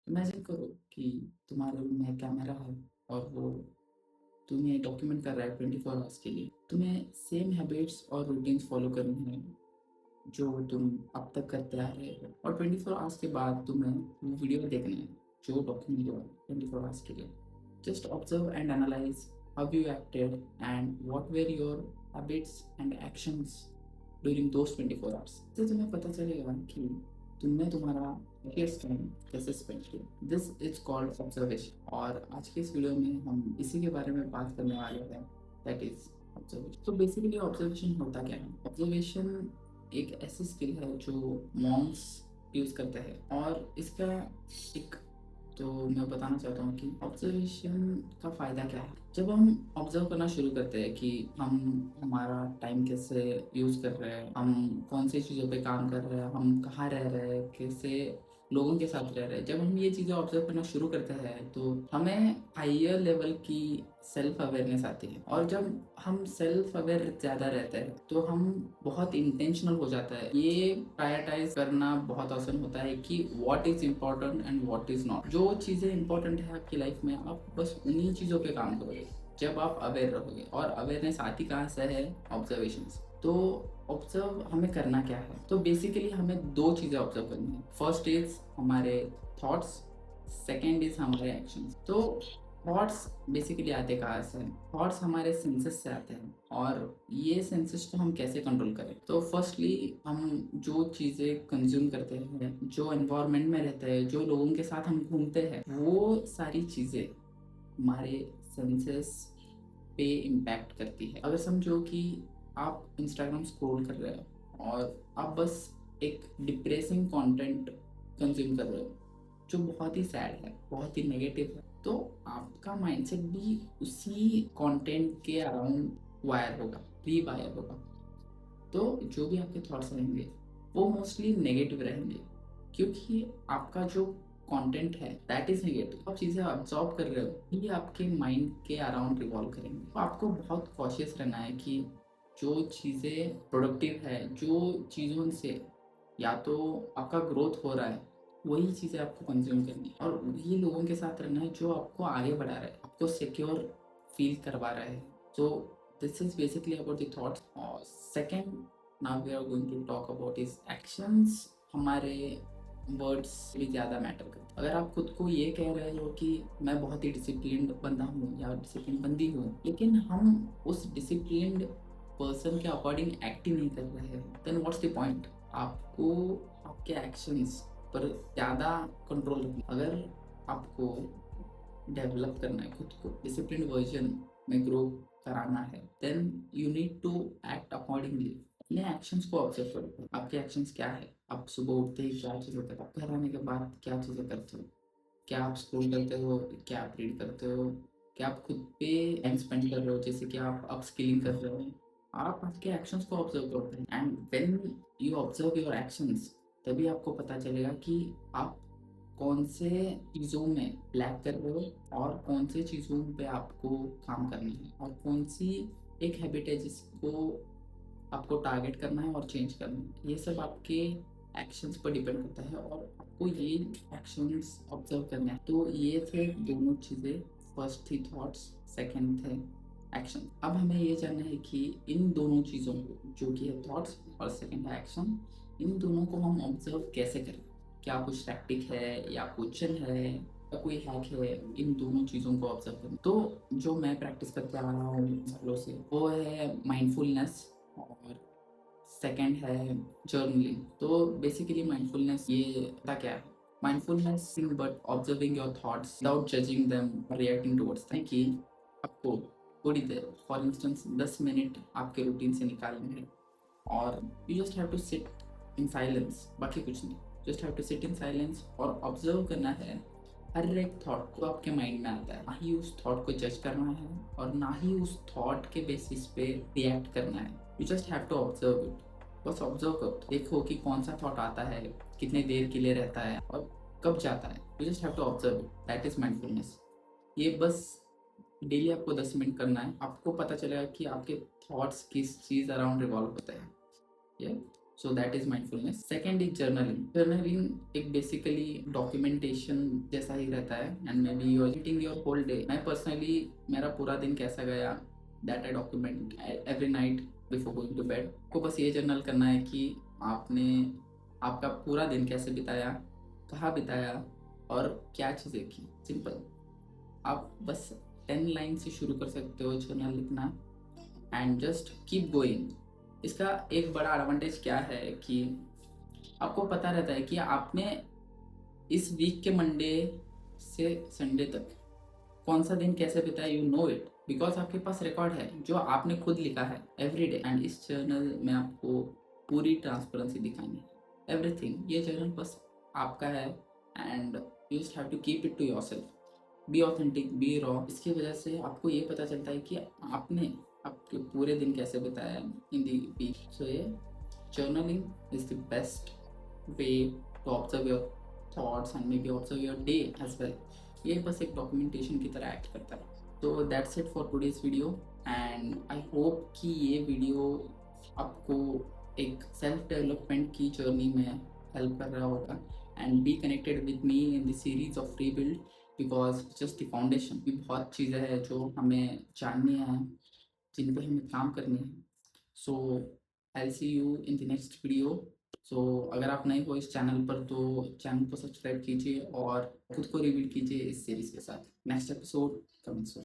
Imagine करो कि तुम्हारे रूम में कैमरा है और वो तुम्हें डॉक्यूमेंट कर रहा है 24 आवर्स के लिए। तुम्हें सेम हैबिट्स और रूटीन्स फॉलो करनी है जो तुम अब तक करते आ रहे हो, और 24 आवर्स के बाद तुम्हें वो वीडियो देखना है जो डॉक्यूमेंट हुआ 24 आवर्स के लिए। Just observe and analyse how you acted and what were your habits and actions during those 24 hours. इससे तुम्हें पता चलेगा कि तुमने तुम्हारा टाइम कैसे स्पेंड किया। दिस इज कॉल्ड ऑब्जर्वेशन, और आज के इस वीडियो में हम इसी के बारे में बात करने वाले हैं, दैट इज ऑब्जर्वेशन। तो बेसिकली ऑब्जर्वेशन होता क्या है? ऑब्जर्वेशन एक ऐसी स्किल है जो मॉन्क्स यूज करते हैं, और इसका एक तो मैं बताना चाहता हूँ कि ऑब्जर्वेशन का फ़ायदा क्या है। जब हम ऑब्जर्व करना शुरू करते हैं कि हम हमारा टाइम कैसे यूज़ कर रहे हैं, हम कौन सी चीज़ों पे काम कर रहे हैं, हम कहाँ रह रहे हैं, कैसे लोगों के साथ रह रहे हैं, जब हम ये चीज़ें ऑब्जर्व करना शुरू करते हैं तो हमें हाइयर लेवल की सेल्फ अवेयरनेस आती है। और जब हम सेल्फ अवेयर ज़्यादा रहते हैं तो हम बहुत इंटेंशनल हो जाता है। ये प्रायोरिटाइज करना बहुत आसान होता है कि what is important and what is not. जो चीज़ें इंपॉर्टेंट है आपकी लाइफ में, आप बस उन्हीं चीज़ों पे काम करोगे जब आप अवेयर रहोगे। और अवेयरनेस आती कहाँ से है? ऑब्जर्वेशन से। तो ऑब्जर्व हमें करना क्या है? तो बेसिकली हमें दो चीज़ें ऑब्जर्व करनी है। फर्स्ट इज हमारे थॉट्स, सेकेंड इज हमारे एक्शंस। तो थॉट्स बेसिकली आते कहाँ से हैं? थॉट्स हमारे सेंसेस से आते हैं, और ये सेंसेस को हम कैसे कंट्रोल करें? तो फर्स्टली हम जो चीज़ें कंज्यूम करते हैं, जो एनवायरनमेंट में रहते हैं, जो लोगों के साथ हम घूमते हैं, वो सारी चीज़ें हमारे सेंसेस पे इम्पैक्ट करती है। अगर समझो कि आप इंस्टाग्राम स्क्रॉल कर रहे हो और आप बस एक डिप्रेसिंग कंटेंट कंज्यूम कर रहे हो जो बहुत ही सैड है, बहुत ही नेगेटिव है, तो आपका माइंडसेट भी उसी कंटेंट के अराउंड वायर होगा, रीवायर होगा। तो जो भी आपके थॉट्स रहेंगे वो मोस्टली नेगेटिव रहेंगे, क्योंकि आपका जो कंटेंट है दैट इज नेगेटिव। आप चीज़ें ऑब्जॉर्व कर रहे हो ये आपके माइंड के अराउंड रिवॉल्व करेंगे। तो आपको बहुत कॉशियस रहना है कि जो चीज़ें प्रोडक्टिव है, जो चीज़ों से या तो आपका ग्रोथ हो रहा है, वही चीज़ें आपको कंज्यूम करनी है, और वही लोगों के साथ रहना है जो आपको आगे बढ़ा रहा है, आपको सिक्योर फील करवा रहा है। So this is basically about the thoughts. और second, now we are going to talk about his actions. हमारे वर्ड्स भी ज़्यादा मैटर करते हैं। अगर आप खुद को ये कह रहे हो कि मैं बहुत ही डिसिप्लिन्ड बंदा हूँ या डिसिप्लिन बंदी हूँ, लेकिन हम उस डिसिप्लिन्ड पर्सन के अकॉर्डिंग एक्ट ही नहीं कर रहे हैं, देन व्हाट्स द पॉइंट? आपको आपके एक्शंस पर ज़्यादा कंट्रोल रखना। अगर आपको डेवलप करना है, खुद को डिसिप्लिन वर्जन में ग्रो कराना है, then you need to act accordingly. अपने एक्शंस को ऑब्जर्व करो, आपके एक्शंस क्या है? आप सुबह उठते ही क्या चीज़ें करते हो, घर आने के बाद क्या चीज़ें करते हो, क्या आप स्क्रॉल करते हो, क्या आप रीड करते हो, क्या आप खुद पे टाइम स्पेंड कर रहे हो, जैसे कि आप अपस्किलिंग कर रहे हो। आप आपके एक्शंस को ऑब्जर्व करते हैं, and when you observe your actions, तभी आपको पता चलेगा कि आप कौन से चीज़ों में लैग कर रहे हो और कौन से चीज़ों पे आपको काम करना है, और कौन सी एक हैबिट है जिसको आपको टारगेट करना है और चेंज करना है। ये सब आपके एक्शंस पर डिपेंड करता है, और आपको ये एक्शंस ऑब्जर्व करना है। तो ये थे दोनों चीज़ें, फर्स्ट थी थॉट्स, सेकंड थे एक्शन। अब हमें ये जानना है कि इन दोनों चीज़ों को, जो कि है थॉट्स और सेकंड है एक्शन, इन दोनों को हम ऑब्जर्व कैसे करें? क्या कुछ टैक्टिक है या क्वेश्चन है या कोई हैक है इन दोनों चीज़ों को ऑब्जर्व करना? तो जो मैं प्रैक्टिस करते आ रहा हूँ सालों से, वो है माइंडफुलनेस, और सेकंड है जर्नलिंग। तो बेसिकली माइंडफुलनेस ये होता क्या है? Mindfulness but observing your thoughts without judging them, reacting towards them. कि आपको थोड़ी देर, फॉर इंस्टेंस 10 मिनट आपके रूटीन से निकालने हैं, और you just have to sit in silence, बाकी कुछ नहीं। Just have to sit in silence और ऑब्जर्व करना है हर एक थॉट को आपके माइंड में आता है। ना ही उस थॉट को जज करना है और ना ही उस थॉट के बेसिस पे रिएक्ट करना है। You just have to observe it. बस ऑब्जर्व करो, देखो कि कौन सा थॉट आता है, कितने देर के लिए रहता है और कब जाता है। You just have to observe it, that is mindfulness. ये बस डेली आपको 10 मिनट करना है, आपको पता चलेगा कि आपके थॉट्स किस चीज़ अराउंड रिवॉल्व होते हैं। ये so that is mindfulness. Second is journaling. Journaling एक बेसिकली डॉक्यूमेंटेशन जैसा ही रहता है and maybe you are reading your whole day. मैं पर्सनली मेरा पूरा दिन कैसा गया that I document every night before going to bed. आपको बस ये जर्नल करना है कि आपने आपका पूरा दिन कैसे बिताया, कहाँ बिताया और क्या चीज़ें की। सिंपल। आप बस 10 लाइन से शुरू कर सकते हो जर्नल लिखना एंड जस्ट कीप गोइंग। इसका एक बड़ा एडवांटेज क्या है कि आपको पता रहता है कि आपने इस वीक के मंडे से संडे तक कौन सा दिन कैसे बिताया। यू नो इट बिकॉज आपके पास रिकॉर्ड है जो आपने खुद लिखा है एवरी डे। एंड इस जर्नल में आपको पूरी ट्रांसपेरेंसी दिखानी है, एवरीथिंग। ये जर्नल बस आपका है and you just have to keep it to yourself. Be authentic, be raw. इसकी वजह से आपको ये पता चलता है कि आपने आपके पूरे दिन कैसे बिताया इन दी वीक। सो ये journaling is the best way to observe your thoughts and maybe observe your day as well. ये बस एक डॉक्यूमेंटेशन की तरह एक्ट करता है। तो that's it for today's video and I hope कि ये वीडियो आपको एक सेल्फ डेवलपमेंट की जर्नी में हेल्प कर रहा होगा and be connected with me in the series of rebuild because just the foundation. भी बहुत चीज़ें हैं जो हमें जाननी है, जिन पे हमें काम करनी है। So I see you in the next video. So अगर आप नए हो इस चैनल पर तो चैनल को सब्सक्राइब कीजिए और खुद को रिवील कीजिए इस सीरीज के साथ। Next episode coming soon.